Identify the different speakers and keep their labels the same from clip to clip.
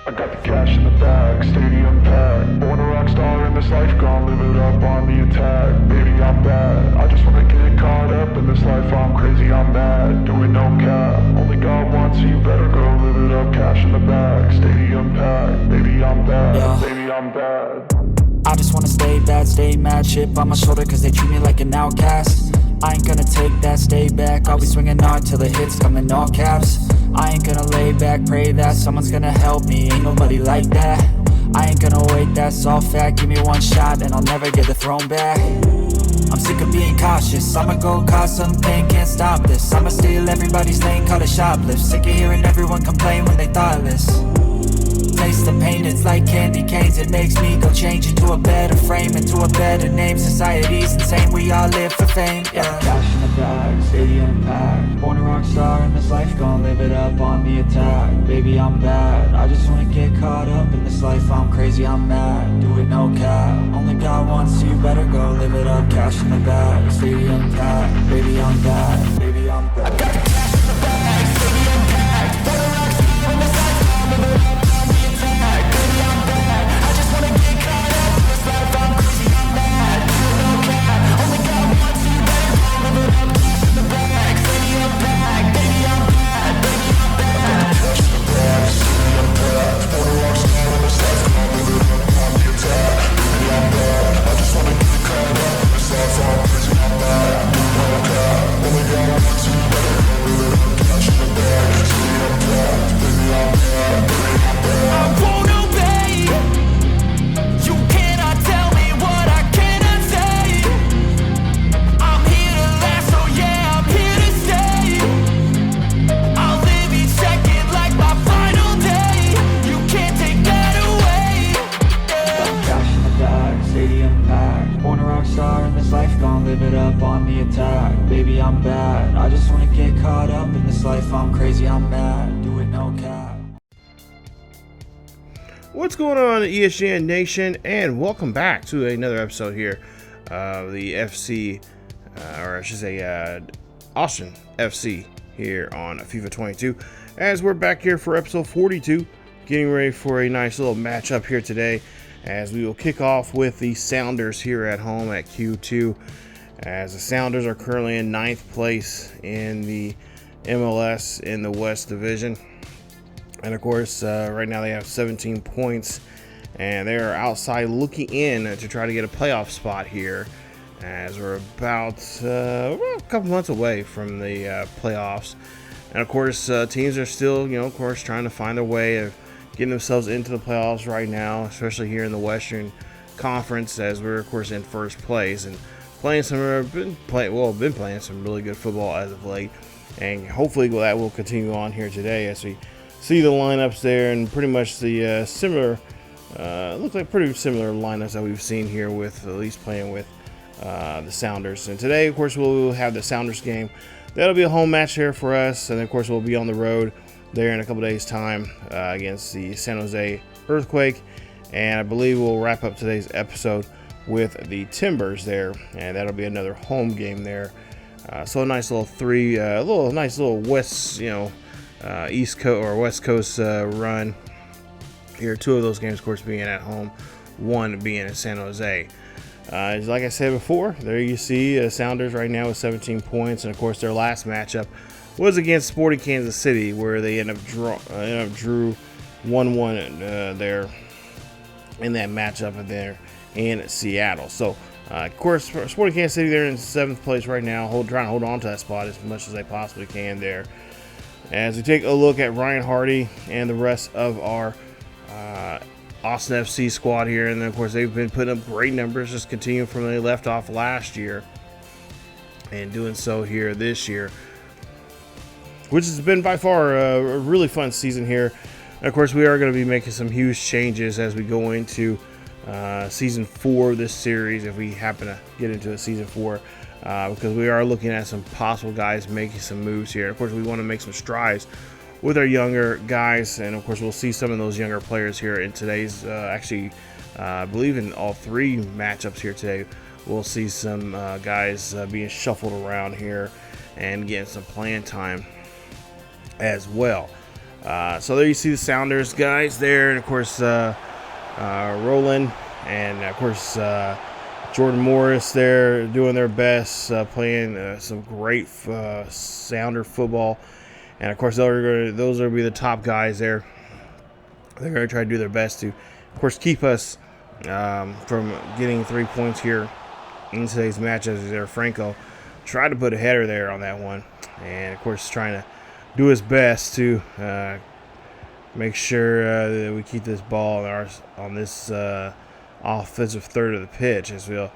Speaker 1: I got the cash in the bag, stadium packed. Born a rock star in this life, gonna live it up on the attack. Baby, I'm bad, I just wanna get caught up in this life. I'm crazy, I'm mad, doing no cap. Only God wants, so you better go live it up. Cash in the bag, stadium packed. Baby, I'm bad, baby, I'm bad.
Speaker 2: I just wanna stay bad, stay mad. Chip on my shoulder cause they treat me like an outcast. I ain't gonna take that, stay back. I'll be swinging hard till the hits come in all caps. I ain't gonna lay back, pray that someone's gonna help me. Ain't nobody like that. I ain't gonna wait, that's all fact. Give me one shot and I'll never get the throne back. I'm sick of being cautious. I'ma go cause some pain, can't stop this. I'ma steal everybody's lane, call it shoplift. Sick of hearing everyone complain when they thoughtless. Taste the pain, it's like candy canes. It makes me go change into a better frame, into a better name. Society's insane, we all live for fame, yeah. Cash in the bag, stadium packed. Born a rock star in this life, gonna live it up on the attack. Baby, I'm bad, I just wanna get caught up in this life. I'm crazy, I'm mad, do it no cap. Only God wants, so you better go live it up. Cash in the bag, stadium packed. Baby, I'm bad, baby, I'm bad. I got the cash in the bag, stadium packed. Born a rock star in this life, gonna live it up. Baby, I'm bad, I just wanna get caught up in this life. I'm crazy, I'm mad, do it no cap.
Speaker 3: What's going on, ESGN Nation, and welcome back to another episode here of the FC, or I should say Austin FC here on FIFA 22, as we're back here for episode 42, getting ready for a nice little matchup here today, as we will kick off with the Sounders here at home at Q2, as the Sounders are currently in 9th place in the MLS in the West Division. And of course, right now they have 17 points, and they are outside looking in to try to get a playoff spot here, as we're about a couple months away from the playoffs. And of course, teams are still, of course, trying to find their way of getting themselves into the playoffs right now, especially here in the Western Conference, as we're, of course, in first place and been playing some really good football as of late, and hopefully that will continue on here today as we see the lineups there, and pretty much the similar, looks like pretty similar lineups that we've seen here with at least playing with the Sounders. And today, of course, we'll have the Sounders game. That'll be a home match here for us, and of course we'll be on the road there in a couple days' time against the San Jose Earthquake, and I believe we'll wrap up today's episode with the Timbers there, and that'll be another home game there. So a nice little nice little West, East Coast or West Coast run here. Two of those games, of course, being at home, one being in San Jose. Like I said before, there you see Sounders right now with 17 points, and of course their last matchup was against Sporting Kansas City, where they drew 1-1 there in that matchup there in Seattle. So of course, Sporting Kansas City, they're in 7th place right now, trying to hold on to that spot as much as they possibly can there. As we take a look at Ryan Hardy and the rest of our Austin FC squad here, and then of course they've been putting up great numbers, just continuing from where they left off last year and doing so here this year, which has been by far a really fun season here. And of course, we are going to be making some huge changes as we go into season 4 of this series, if we happen to get into a season 4, because we are looking at some possible guys making some moves here. Of course, we want to make some strides with our younger guys, and of course we'll see some of those younger players here in today's I believe in all 3 matchups here today. We'll see some guys being shuffled around here and getting some playing time as well. So there you see the Sounders guys there, and of course Roland, and of course Jordan Morris there doing their best, playing some great Sounder football, and of course those will be the top guys there. They're going to try to do their best to, of course, keep us from getting 3 points here in today's match, as there Franco tried to put a header there on that one, and of course trying to do his best to make sure that we keep this ball on this offensive third of the pitch, as we'll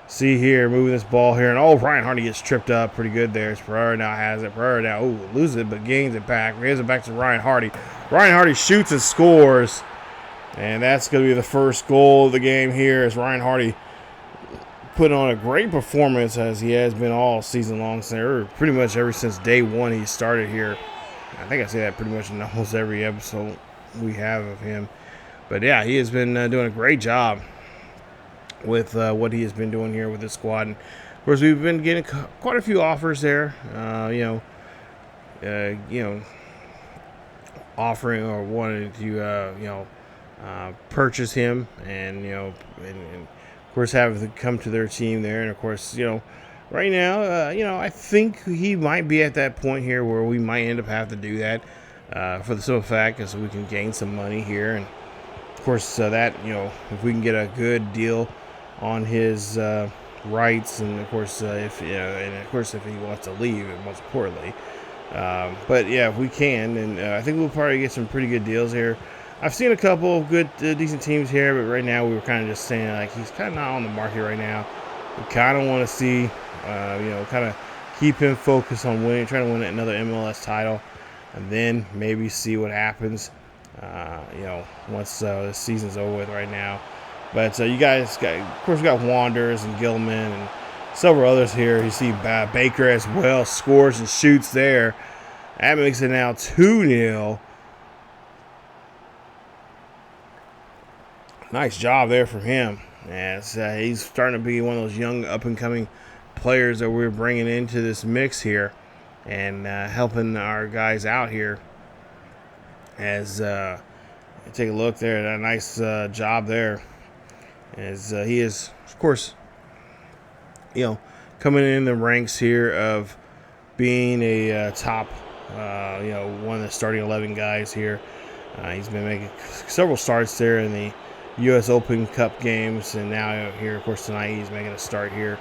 Speaker 3: see here, moving this ball here, and Ryan Hardy gets tripped up pretty good there. Pereira now has it. Pereira now loses it, but gains it back. Gives it back to Ryan Hardy. Ryan Hardy shoots and scores, and that's going to be the first goal of the game here, as Ryan Hardy put on a great performance, as he has been all season long, pretty much ever since day one he started here. I think I say that pretty much in almost every episode we have of him. But yeah, he has been doing a great job with what he has been doing here with this squad. And of course, we've been getting quite a few offers there, offering or wanting to, purchase him, and and of course have come to their team there. And of course, right now, I think he might be at that point here where we might end up having to do that for the simple fact is we can gain some money here, and of course that if we can get a good deal on his rights, and of course if he wants to leave, and most importantly, but yeah, if we can, and I think we'll probably get some pretty good deals here. I've seen a couple of good decent teams here, but right now we were kind of just saying like he's kind of not on the market right now. We kind of want to see kind of keep him focused on trying to win another MLS title, and then maybe see what happens once the season's over with right now. But you guys of course, we got Wanderers and Gilman and several others here. You see Baker as well, scores and shoots there. That makes it now 2-0. Nice job there from him. As he's starting to be one of those young up-and-coming players that we're bringing into this mix here, and helping our guys out here. As take a look there, a nice job there. As he is, of course, coming in the ranks here of being a top, one of the starting 11 guys here. He's been making several starts there in the U.S. Open Cup games, and now here, of course, tonight he's making a start here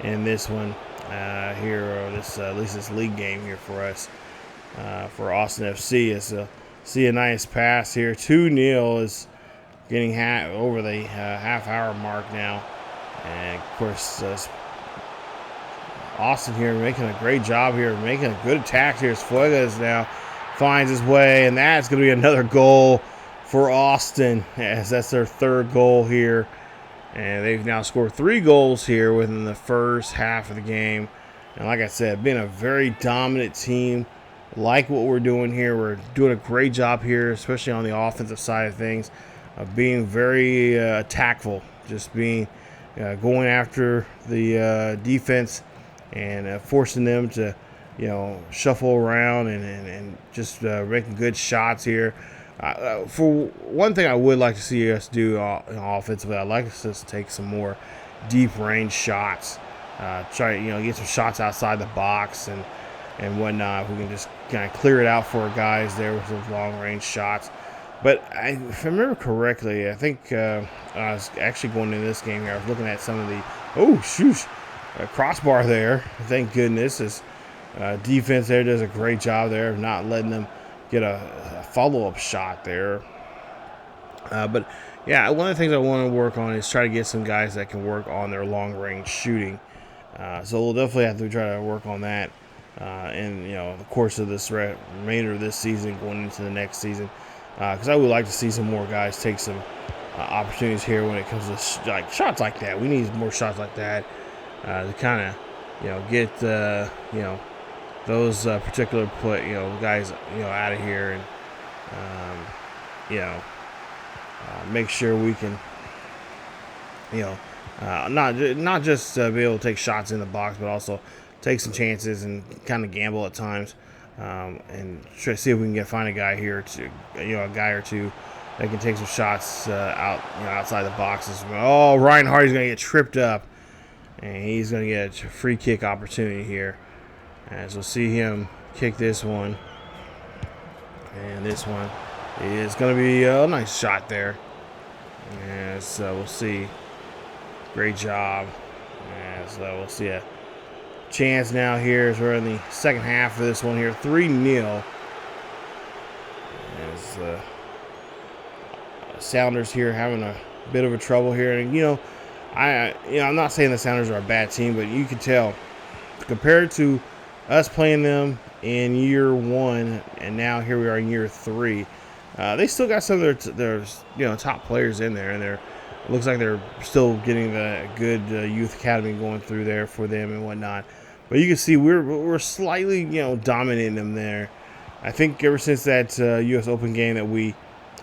Speaker 3: in this one here, or at least this league game here for us, for Austin FC. As see a nice pass here. 2-0 is getting over the half-hour mark now, and of course Austin here making a great job here, making a good attack here. Fuegas now finds his way, and that's going to be another goal for Austin, as that's their third goal here, and they've now scored 3 goals here within the first half of the game. And like I said, being a very dominant team, like what we're doing here. We're doing a great job here, especially on the offensive side of things, of being very tactful, just being going after the defense and forcing them to shuffle around and just making good shots here. For one thing, I would like to see us do offensively, I'd like us to take some more deep range shots. Try get some shots outside the box and whatnot. If we can just kind of clear it out for our guys there with those long range shots. But if I remember correctly, I think I was actually going into this game here. I was looking at some of the crossbar there. Thank goodness, as defense there does a great job there of not letting them get a follow-up shot there. But yeah, one of the things I want to work on is try to get some guys that can work on their long-range shooting. So we'll definitely have to try to work on that in the course of this remainder of this season, going into the next season. Because I would like to see some more guys take some opportunities here when it comes to shots like that. We need more shots like that to kind of get those particular guys out of here, and make sure we can not just be able to take shots in the box, but also take some chances and kind of gamble at times and try to see if we can find a guy here to, a guy or two that can take some shots outside the boxes. Oh, Ryan Hardy's gonna get tripped up, and he's gonna get a free kick opportunity here, as we'll see him kick this one, and this one is gonna be a nice shot there. As we'll see, great job. As we'll see a chance now here as we're in the second half of this one here, 3-0. As Sounders here having a bit of a trouble here, and I'm not saying the Sounders are a bad team, but you can tell compared to us playing them in year 1, and now here we are in year 3. They still got some of their top players in there, and it looks like they're still getting the good youth academy going through there for them and whatnot. But you can see we're slightly dominating them there. I think ever since that U.S. Open game that we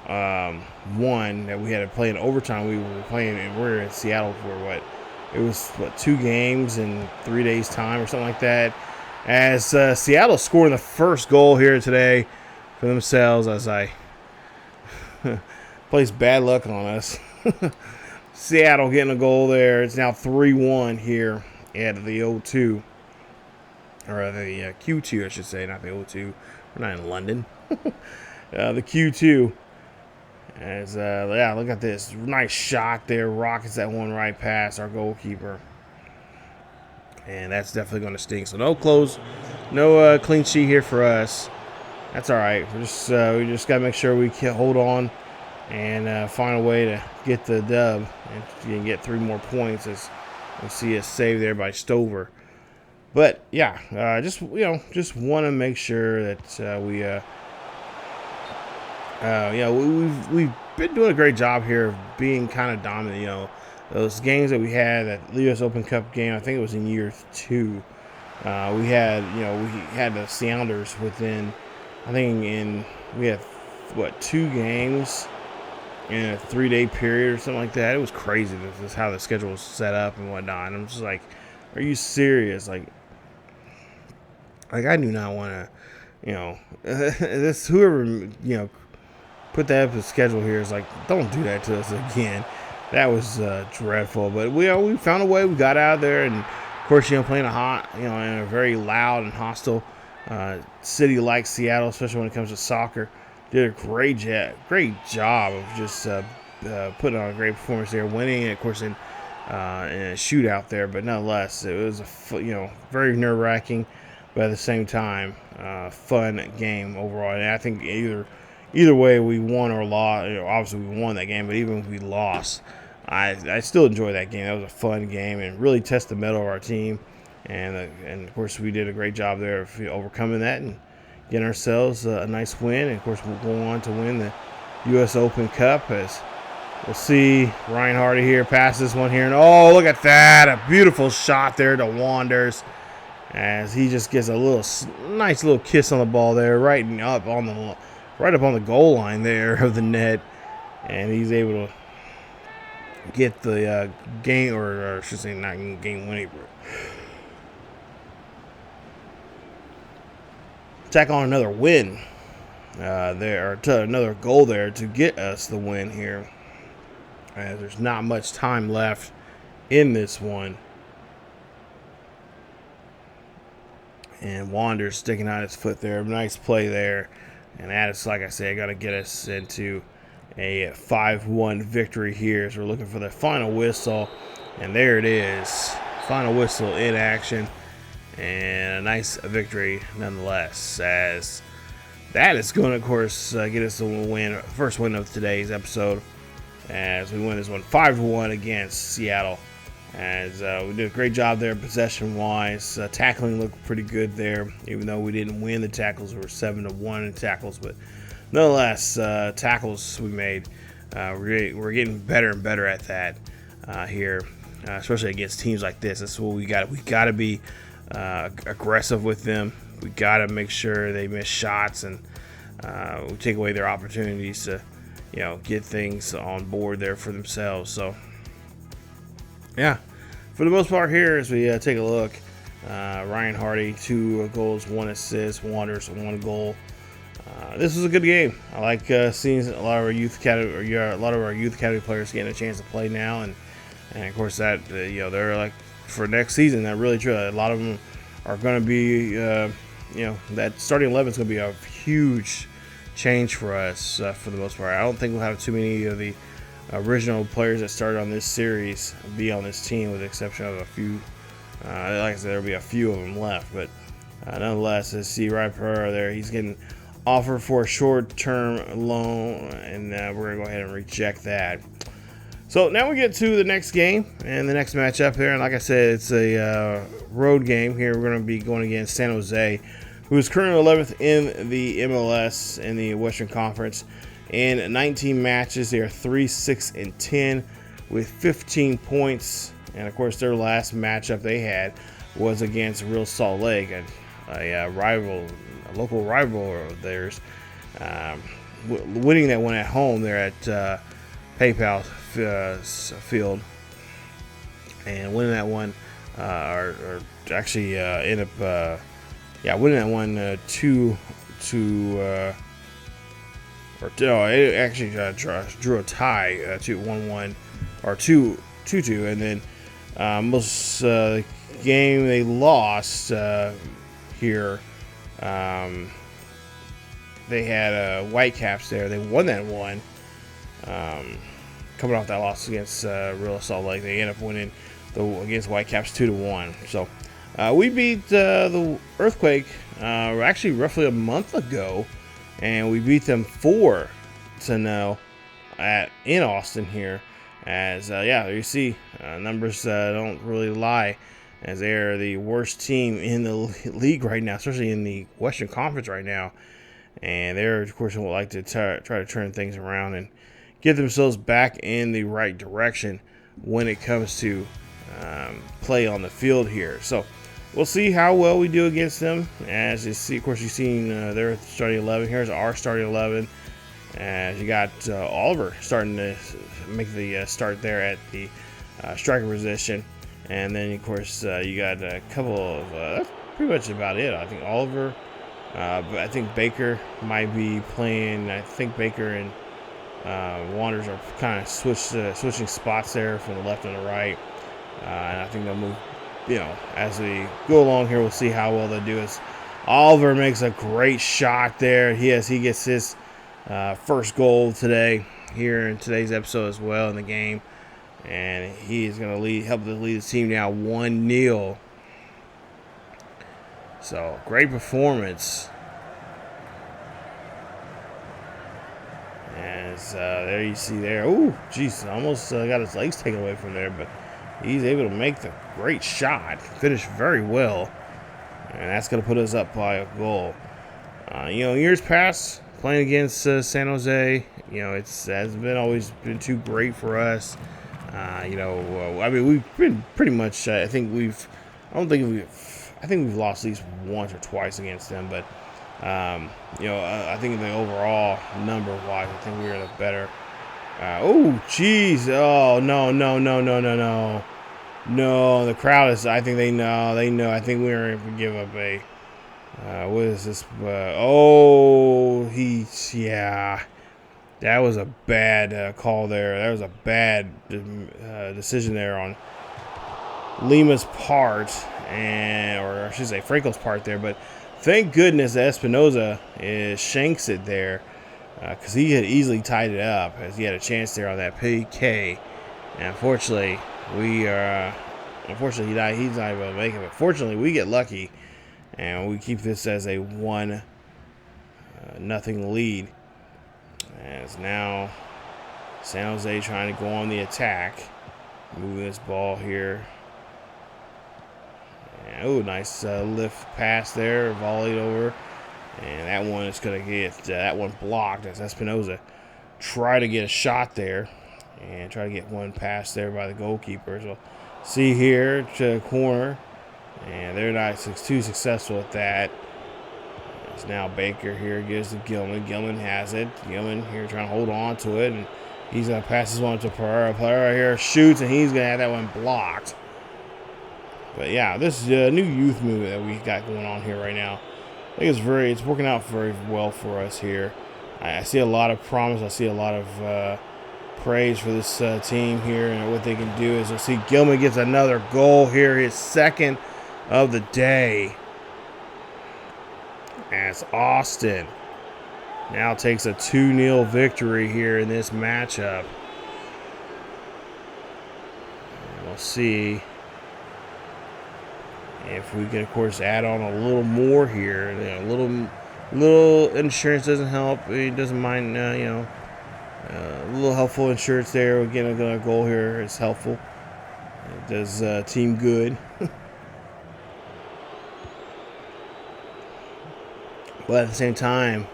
Speaker 3: won, that we had to play in overtime, we were in Seattle for 2 games in 3 days time or something like that. As Seattle scoring the first goal here today for themselves, as I plays bad luck on us. Seattle getting a goal there. It's now 3-1 here at the O2. Or the Q2, I should say, not the O2. We're not in London. The Q2. As look at this. Nice shot there. Rockets that one right past our goalkeeper. And that's definitely going to sting. So no clean sheet here for us. That's all right. We just got to make sure we can hold on and find a way to get the dub and get 3 more points, as we see a save there by Stover. But yeah, just want to make sure that we've been doing a great job here of being kind of dominant. Those games that we had, that U.S. Open Cup game, I think it was in year 2. We had the Sounders within, I think we had 2 games in a 3-day period or something like that. It was crazy. This is how the schedule was set up and whatnot. And I'm just like, are you serious? Like I do not want to, this whoever put that up the schedule here is like, don't do that to us again. That was dreadful. But we found a way. We got out of there, and of course, playing in a very loud and hostile city like Seattle, especially when it comes to soccer, did a great job of just putting on a great performance there, winning, and of course in a shootout there. But nonetheless, it was a very nerve-wracking, but at the same time, fun game overall. And I think either way we won or lost, obviously we won that game, but even if we lost, I still enjoy that game. That was a fun game and really test the mettle of our team. And of course, we did a great job there of overcoming that and getting ourselves a nice win. And of course, we'll go on to win the U.S. Open Cup, as we'll see Ryan Hardy here pass this one here. And oh, look at that. A beautiful shot there to Wanders, as he just gets a nice little kiss on the ball there, right up on the goal line there of the net. And he's able to get the game, or I should say not game winning, tack on another win another goal there to get us the win here, as there's not much time left in this one. And Wander's sticking out his foot there. Nice play there. And that is, like I said, got to get us into a 5-1 victory here, as we're looking for the final whistle. And there it is. Final whistle in action. And a nice victory nonetheless, as that is going to, of course, get us the first win of today's episode, as we win this one 5-1 against Seattle. As we did a great job there possession-wise. Tackling looked pretty good there, even though we didn't win the tackles. We were 7-1 in tackles, but nonetheless, tackles we made. We're getting better and better at that here, especially against teams like this. That's what we got. We got to be aggressive with them. We got to make sure they miss shots, and we take away their opportunities to, get things on board there for themselves. So, yeah, for the most part here, as we take a look, Ryan Hardy, 2 goals, 1 assist. Wanderers, 1 goal. This was a good game. I like seeing a lot of our youth academy players getting a chance to play now, and of course that they're like for next season. That really true. A lot of them are going to be that starting 11 is going to be a huge change for us for the most part. I don't think we'll have too many of the original players that started on this series be on this team, with the exception of a few. Like I said, there'll be a few of them left, but nonetheless, let's see Ryan Pereira there. He's getting offered for a short-term loan, and we're going to go ahead and reject that. So now we get to the next game and the next matchup here. And like I said, it's a road game here. We're going to be going against San Jose, who is currently 11th in the MLS in the Western Conference. In 19 matches, they are 3-6-10 with 15 points. And of course, their last matchup they had was against Real Salt Lake, a local rival of theirs, winning that one at home there at PayPal Field, and winning that one, or actually end up, winning that one it actually drew a tie to 1-1 or 2-2, and then most game they lost here. They had Whitecaps there. They won that one. Coming off that loss against Real Salt Lake, they end up winning against Whitecaps 2-1. So we beat the Earthquake actually roughly a month ago, and we beat them 4-0 in Austin here. As there you see, numbers don't really lie, as they are the worst team in the league right now, especially in the Western Conference right now. And they're, of course, would like to try to turn things around and get themselves back in the right direction when it comes to play on the field here. So we'll see how well we do against them. As you see, of course, you've seen their starting 11. Here's our starting 11. As you got Oliver starting to make the start there at the striker position. And then, of course, you got a couple of, that's pretty much about it. I think Oliver, but I think Baker might be playing. I think Baker and Wanderers are kind of switching spots there from the left and the right. And I think they'll move, as we go along here, we'll see how well they do. As Oliver makes a great shot there. He gets his first goal today here in today's episode as well in the game. And he is going to help to lead the team now 1-0. So, great performance. As there you see there. Oh, jeez, almost got his legs taken away from there. But he's able to make the great shot. Finished very well. And that's going to put us up by a goal. Years past, playing against San Jose, it's always been too great for us. We've been pretty much. I think we've lost at least once or twice against them. But I think the overall number-wise, I think we are the better. Oh, no. No, the crowd is. I think they know. I think we're going to give up a. What is this? That was a bad call there. That was a bad decision there on Lima's part, or I should say Franco's part there. But thank goodness Espinoza shanks it there, because he had easily tied it up, as he had a chance there on that PK. And unfortunately, he's not able to make it. But fortunately, we get lucky, and we keep this as a 1-0 lead. As now San Jose trying to go on the attack. Moving this ball here. Nice lift pass there. Volleyed over. And that one is going to get that one blocked as Espinoza try to get a shot there. And try to get one pass there by the goalkeeper. So see here to the corner. And they're not too successful at that. It's now Baker here, gives to Gilman. Gilman has it. Gilman here trying to hold on to it. And he's going to pass this one to Pereira. Pereira here shoots, and he's going to have that one blocked. But yeah, this is a new youth movement that we got going on here right now. I think it's working out very well for us here. I see a lot of promise. I see a lot of praise for this team here, and what they can do is you'll see Gilman gets another goal here, his second of the day. As Austin now takes a 2-0 victory here in this matchup. And we'll see if we can, of course, add on a little more here. A little insurance doesn't help. He doesn't mind, a little helpful insurance there. Getting a goal here is helpful. It does team good. But at the same time,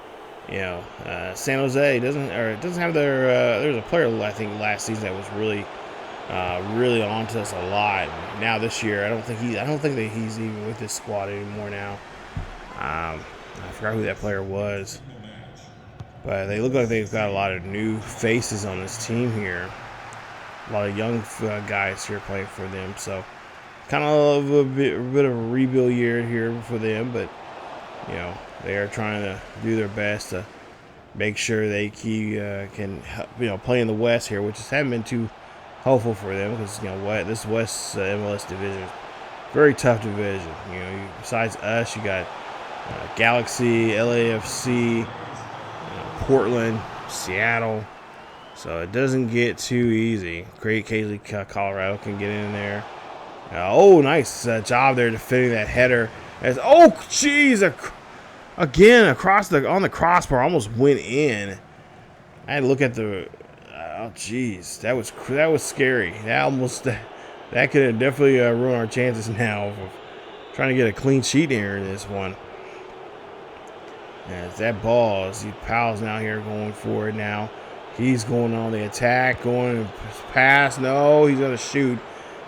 Speaker 3: San Jose doesn't have their. There was a player I think last season that was really onto us a lot. Now this year, I don't think that he's even with this squad anymore now. I forgot who that player was, but they look like they've got a lot of new faces on this team here. A lot of young guys here playing for them, so kind of a bit of a rebuild year here for them, but they are trying to do their best to make sure they can play in the West here, which hasn't been too helpful for them because this West MLS division is a very tough division. Besides us, you got Galaxy, LAFC, Portland, Seattle. So it doesn't get too easy. Great Casey, Colorado can get in there. Nice job there defending that header. Again, on the crossbar, almost went in. I had to look at the. That was scary. That could have definitely ruined our chances now of trying to get a clean sheet here in this one. As that ball, Powell's now here going for it now. He's going on the attack, going pass. No, he's going to shoot.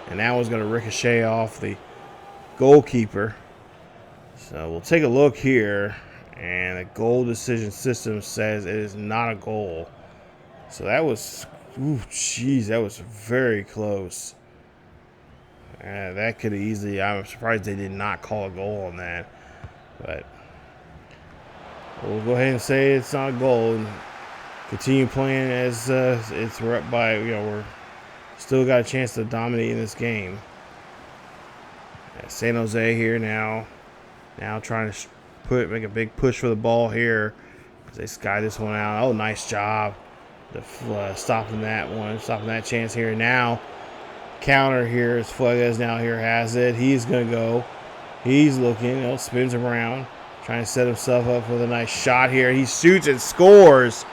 Speaker 3: And that one's going to ricochet off the goalkeeper. So we'll take a look here. And the goal decision system says it is not a goal. So that was, that was very close. That could easily, I'm surprised they did not call a goal on that. But we'll go ahead and say it's not a goal and continue playing as it's up by, we're still got a chance to dominate in this game. San Jose here now trying to make a big push for the ball here as they sky this one out. Nice job stopping that chance here. Now counter here as Fuegas now here has it. He's gonna go. He's looking. Spins around, trying to set himself up with a nice shot here. He shoots and scores.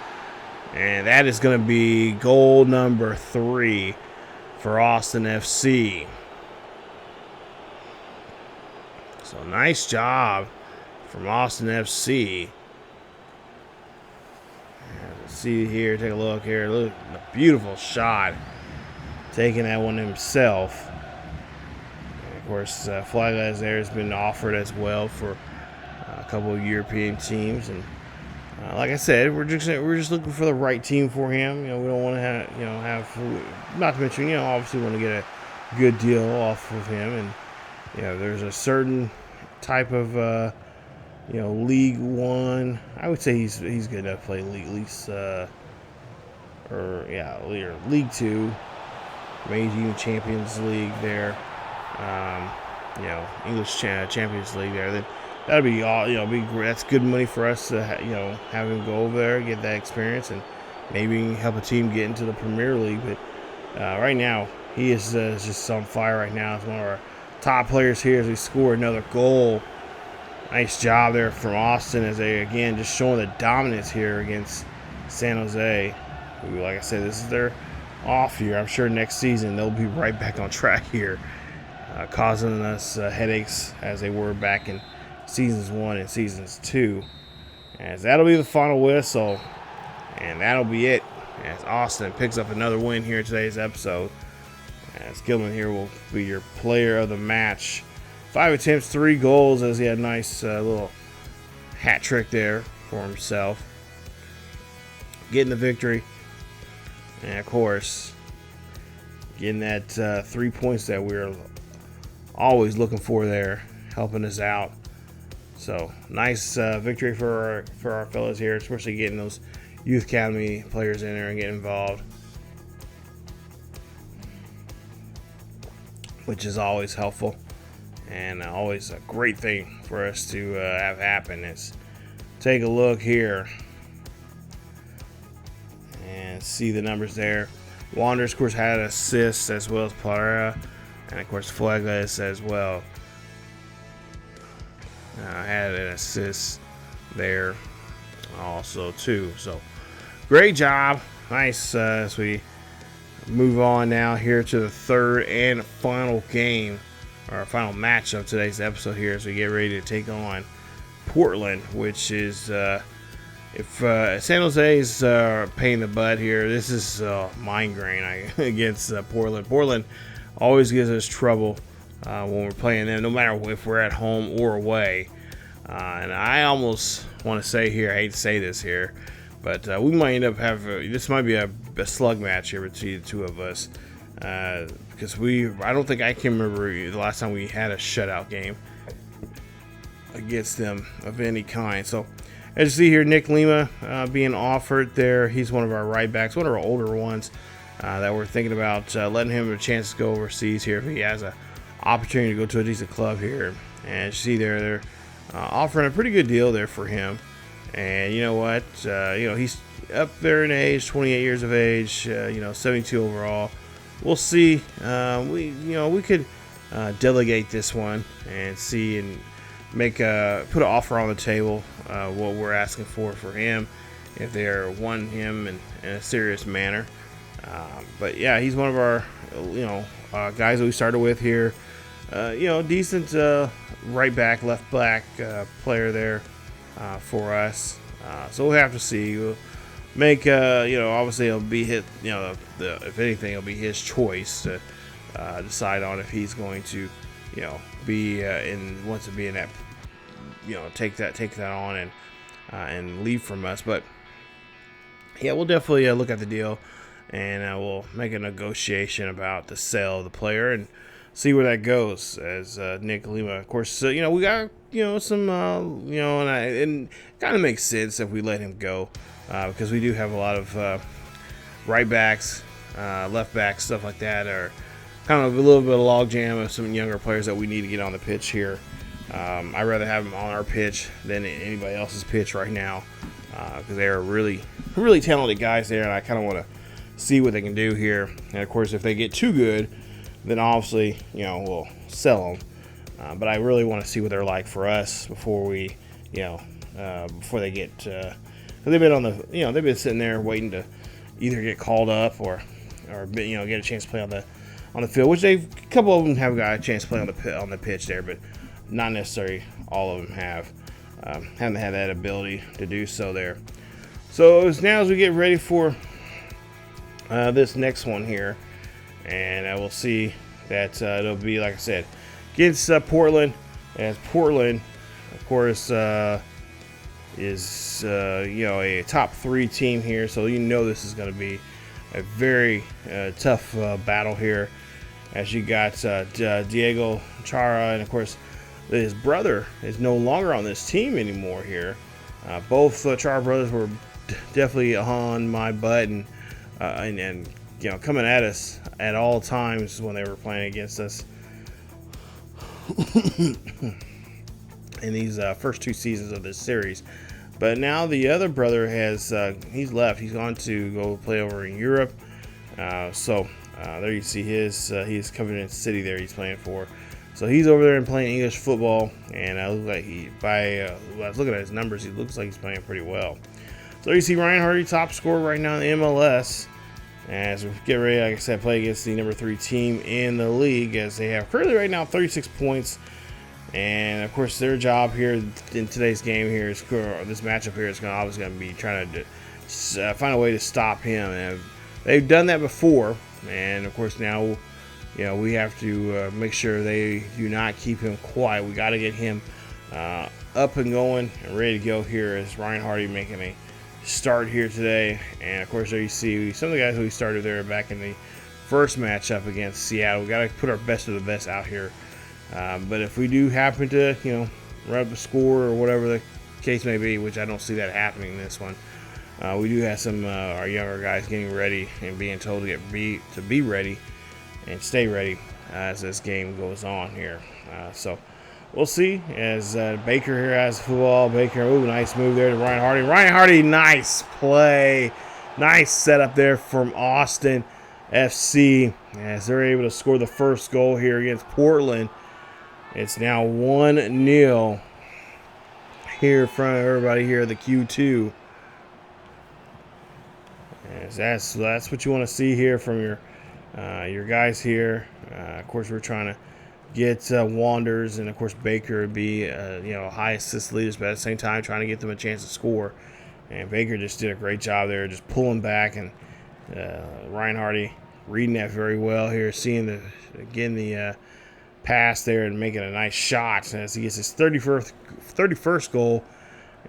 Speaker 3: And that is going to be goal number 3 for Austin FC. So nice job from Austin FC. Let's see here, take a look here. Look, a beautiful shot. Taking that one himself. And of course, Fuegas there has been offered as well for a couple of European teams, and like I said, we're just looking for the right team for him. We don't want to have not to mention, obviously want to get a good deal off of him, and there's a certain type of League One. I would say he's good enough to play League Two, maybe even Champions League there. English Champions League there. Then that'd be all. That's good money for us to have him go over there, get that experience, and maybe help a team get into the Premier League. But right now, he is just on fire right now. He's one of our top players here as we score another goal. Nice job there from Austin as they, again, just showing the dominance here against San Jose. Who, like I said, this is their off year. I'm sure next season they'll be right back on track here, causing us headaches as they were back in Seasons 1 and Seasons 2. As that'll be the final whistle, and that'll be it as Austin picks up another win here in today's episode. As Gilman here will be your player of the match. 5 attempts, 3 goals, as he had a nice little hat trick there for himself. Getting the victory. And, of course, getting that 3 points that we're always looking for there, helping us out. So nice victory for our fellas here, especially getting those youth academy players in there and getting involved, which is always helpful and always a great thing for us to have happen. Is take a look here and see the numbers there. Wanderers, of course, had assists as well as Pereira, and of course Fuegas as well had an assist there also too. So great job, nice. As we move on now here to the third and final game, or final match of today's episode here, as we get ready to take on Portland, which is if San Jose is paying the butt here, this is migraine against Portland. Portland always gives us trouble when we're playing them, no matter if we're at home or away. And I almost want to say here, I hate to say this here, but we might end up having, this might be a slug match here between the two of us, because I don't think I can remember the last time we had a shutout game against them of any kind. So as you see here, Nick Lima being offered there. He's one of our right backs, one of our older ones that we're thinking about letting him a chance to go overseas here if he has an opportunity to go to a decent club here. And as you see there, they're offering a pretty good deal there for him. And you know what? He's up there in age, 28 years of age. 72 overall. We'll see. We could delegate this one and see and put an offer on the table. What we're asking for him, if they're wanting him in a serious manner. But yeah, he's one of our guys that we started with here. Decent right back, left back player there for us. So we'll have to see. We'll make obviously it'll be his, if anything, it'll be his choice to decide on if he's going to be wants to be in that, take that on and leave from us. But yeah, we'll definitely look at the deal, and we'll make a negotiation about the sale of the player and see where that goes. As Nick Lima, of course, we got some and kind of makes sense if we let him go, because we do have a lot of right backs, left backs, stuff like that, or kind of a little bit of logjam of some younger players that we need to get on the pitch here. I'd rather have them on our pitch than anybody else's pitch right now, because they are really, really talented guys there, and I kind of want to see what they can do here. And of course, if they get too good, then obviously, we'll sell them. But I really want to see what they're like for us before we, before they get, because they've been on the, they've been sitting there waiting to either get called up or get a chance to play on the field, which a couple of them have got a chance to play on the pitch there, but not necessarily all of them haven't had that ability to do so there. So as we get ready for this next one here, and I will see that it'll be, like I said, against Portland. As Portland, of course, is a top 3 team here, so this is going to be a very tough battle here. As you got Diego Chara, and of course his brother is no longer on this team anymore here. Both Chara brothers were definitely on my butt and coming at us at all times when they were playing against us in these first 2 seasons of this series. But now the other brother has he's left. He's gone to go play over in Europe. So there you see he's Covenant City there he's playing for. So he's over there and playing English football, and I look like when I was looking at his numbers, he looks like he's playing pretty well. So you see Ryan Hardy, top scorer right now in the MLS. As we get ready, like I said, play against the number 3 team in the league, as they have currently right now 36 points. And of course, their job here in today's game here is, this matchup here is obviously going to be trying to find a way to stop him. And they've done that before, and of course now, we have to make sure they do not keep him quiet. We got to get him up and going and ready to go here. As Ryan Hardy making a start here today. And of course, there you see some of the guys who we started there back in the first matchup against Seattle. We got to put our best of the best out here But if we do happen to, run up a score or whatever the case may be, which I don't see that happening in this one, we do have some our younger guys getting ready and being told to be ready and stay ready as this game goes on here. So we'll see as Baker here has the football. Baker, nice move there to Ryan Hardy. Ryan Hardy, nice play. Nice setup there from Austin FC as they're able to score the first goal here against Portland. It's now 1-0 here in front of everybody here at the Q2. As that's what you want to see here from your guys here. Of course, we're trying to get Wanders and, of course, Baker would be high assist leaders, but at the same time trying to get them a chance to score. And Baker just did a great job there, just pulling back, and Ryan Hardy reading that very well here, seeing the pass there and making a nice shot as he gets his 31st goal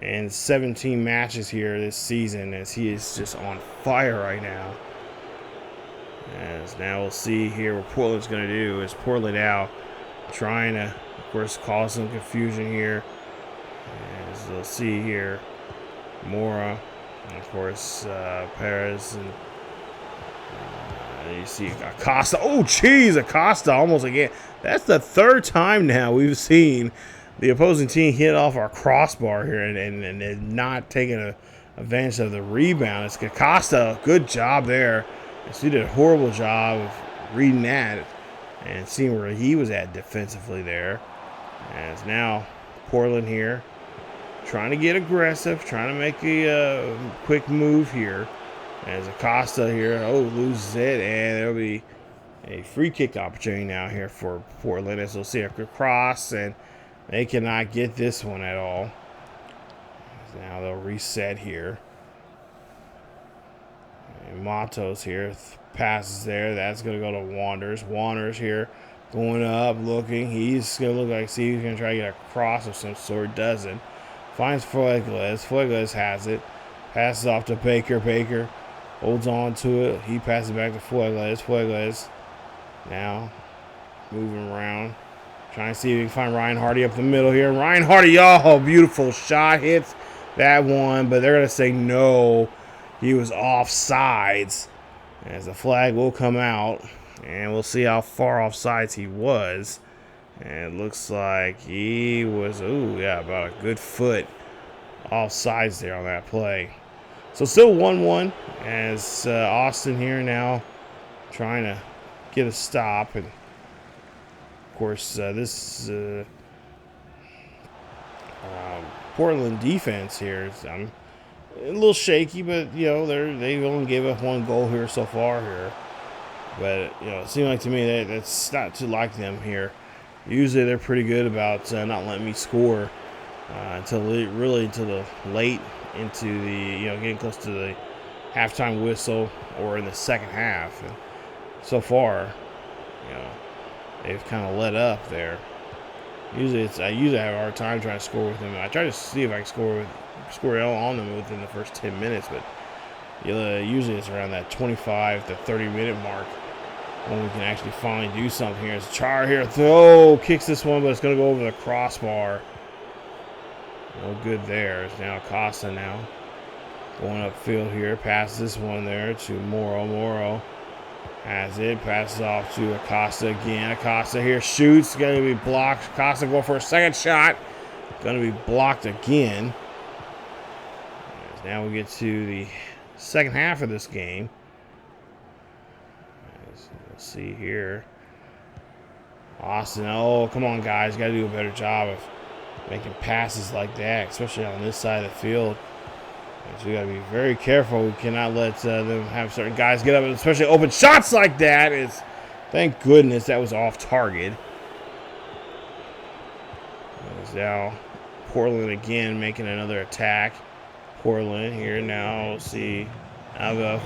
Speaker 3: in 17 matches here this season, as he is just on fire right now. As now we'll see here what Portland's going to do. Is Portland now trying to, of course, cause some confusion here. As we'll see here, Mora, and of course Perez, and you see Acosta. Oh, geez, Acosta almost again. That's the third time now we've seen the opposing team hit off our crossbar here and not taking advantage of the rebound. It's Acosta. Good job there. So he did a horrible job of reading that and seeing where he was at defensively there. As now Portland here trying to get aggressive, trying to make a quick move here. As Acosta here, loses it, and there'll be a free kick opportunity now here for Portland. As we'll see a cross, and they cannot get this one at all. Now they'll reset here. And Matos here, passes there. That's going to go to Wanders. Wanders here going up, looking. He's going to look like, see, he's going to try to get a cross of some sort. Doesn't. Finds Fuegles. Fuegles has it. Passes off to Baker. Baker holds on to it. He passes back to Fuegles. Fuegles now moving around. Trying to see if he can find Ryan Hardy up the middle here. Ryan Hardy, beautiful shot. Hits that one, but they're going to say no. He was offsides. As the flag will come out, and we'll see how far offsides he was. And it looks like he was, about a good foot offsides there on that play. So still 1-1 as Austin here now trying to get a stop. And of course, this Portland defense here is a little shaky, but they've only gave up one goal here so far here. But it seemed like to me that's not too like them here. Usually they're pretty good about not letting me score until the late into the getting close to the halftime whistle or in the second half. And so far, they've kind of let up there. I usually have a hard time trying to score with them. I try to see if I can score on them within the first 10 minutes, but usually it's around that 25 to 30 minute mark when we can actually finally do something here. As Char here, kicks this one, but it's going to go over the crossbar. No good there. It's now Acosta now going upfield here. Passes this one there to Moro. Moro has it. Passes off to Acosta again. Acosta here shoots. Going to be blocked. Acosta going for a second shot. Going to be blocked again. As now we get to the second half of this game. Let's see here. Austin. Come on, guys. Got to do a better job of making passes like that, especially on this side of the field. So we got to be very careful. We cannot let them have certain guys get up, especially open shots like that. Thank goodness that was off target. There's now Portland again making another attack. Portland here now. We'll see.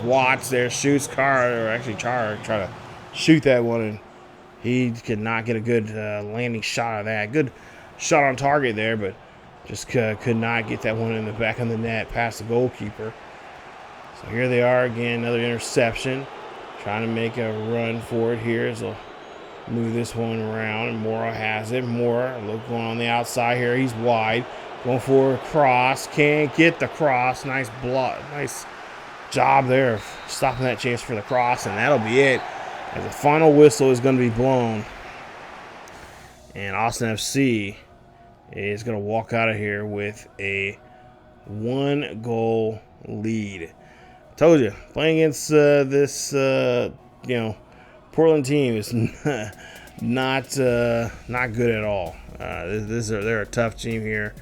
Speaker 3: Watts there shoots Char trying to shoot that one, and he could not get a good landing shot of that. Good shot on target there, but just could not get that one in the back of the net past the goalkeeper. So here they are again, another interception. Trying to make a run for it here. So Move this one around, and Mora has it. Mora, look, going on the outside here. He's wide. Going for a cross. Can't get the cross. Nice block. Nice job there of stopping that chance for the cross, and that'll be it. As the final whistle is going to be blown. And Austin FC is going to walk out of here with a 1-goal lead. Told you, playing against this, Portland team is not good at all. They're a tough team here.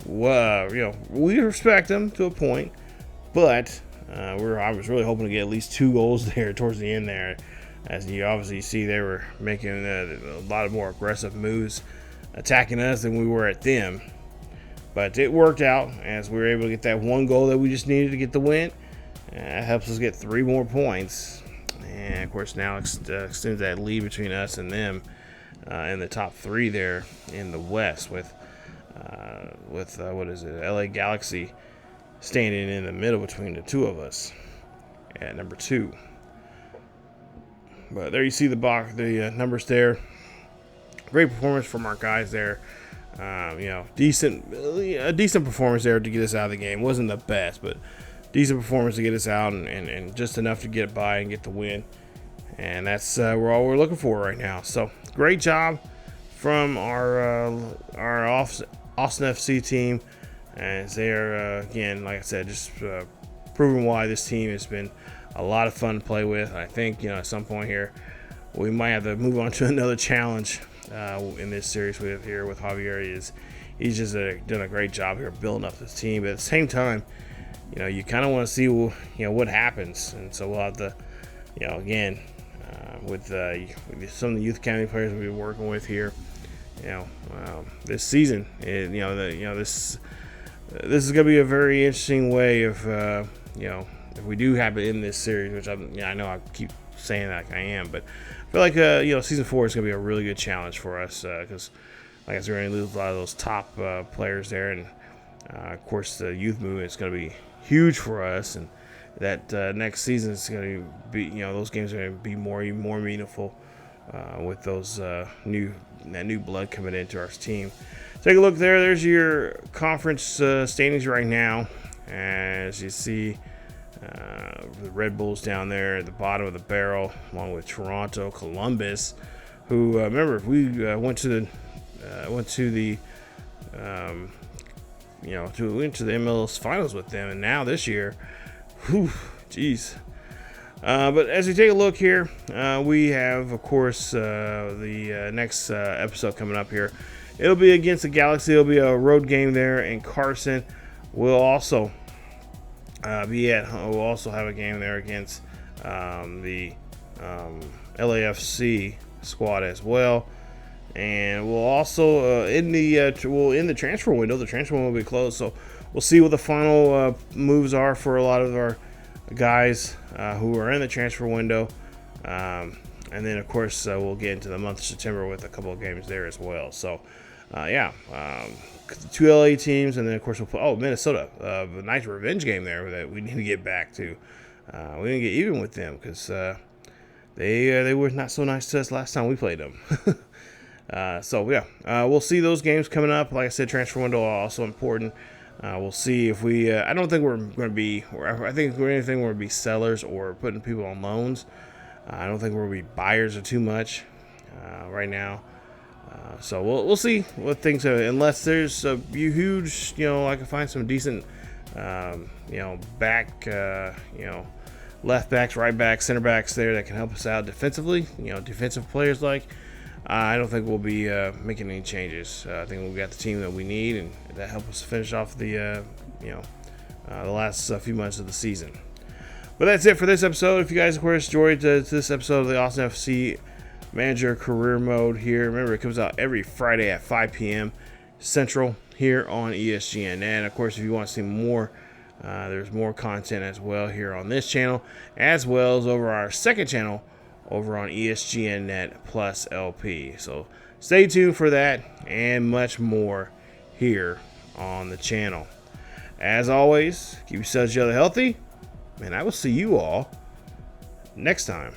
Speaker 3: We respect them to a point, but I was really hoping to get at least 2 goals there towards the end there. As you obviously see, they were making a lot of more aggressive moves, attacking us than we were at them. But it worked out as we were able to get that 1 goal that we just needed to get the win. It helps us get 3 more points. And, of course, now extends that lead between us and them in the top 3 there in the West with LA Galaxy standing in the middle between the two of us at number 2. But there you see the numbers there. Great performance from our guys there. A decent performance there to get us out of the game. Wasn't the best, but decent performance to get us out and just enough to get by and get the win. And that's all we're looking for right now. So great job from our Austin FC team, as they are again, like I said, just proving why this team has been a lot of fun to play with. I think at some point here we might have to move on to another challenge in this series with Javier. He's just done a great job here building up this team, but at the same time, you kind of want to see what happens, and so we'll have to again with some of the youth academy players we've been working with here, this season, this is going to be a very interesting way of if we do have it in this series, which I know I keep saying that I am, but I feel like season 4 is going to be a really good challenge for us because, like I said, we're going to lose a lot of those top players there, and of course the youth movement is going to be huge for us, and that next season is going to be those games are going to be even more meaningful with those new blood coming into our team. Take a look there. There's your conference standings right now, as you see. The Red Bulls down there at the bottom of the barrel, along with Toronto, Columbus, who remember we went to the MLS finals with them, and now this year, but as we take a look here, we have, of course, the next episode coming up here. It'll be against the Galaxy. It'll be a road game there in Carson. We'll also we'll also have a game there against the LAFC squad as well, and we'll also in the transfer window. The transfer window will be closed, so we'll see what the final moves are for a lot of our guys who are in the transfer window, and then of course we'll get into the month of September with a couple of games there as well. So 2 LA teams, and then of course we'll put Minnesota, a nice revenge game there that we need to get back to. We didn't get even with them because they were not so nice to us last time we played them. We'll see those games coming up. Like I said, transfer window also important. We'll see if we. I don't think we're going to be. I think we're anything. We're going to be sellers or putting people on loans. I don't think we're going to be buyers or too much right now. So we'll see what things are, unless there's a huge, I can find some decent, back, left backs, right backs, center backs there that can help us out defensively. Defensive players like. I don't think we'll be making any changes. I think we've got the team that we need, and that helps us finish off the last few months of the season. But that's it for this episode. If you guys, of course, enjoyed this episode of the Austin FC Manager Career Mode here, remember it comes out every Friday at 5 p.m. Central here on ESGNet. And of course, if you want to see more, there's more content as well here on this channel, as well as over our second channel over on ESGNet Plus LP. So stay tuned for that and much more here on the channel. As always, keep yourselves healthy, and I will see you all next time.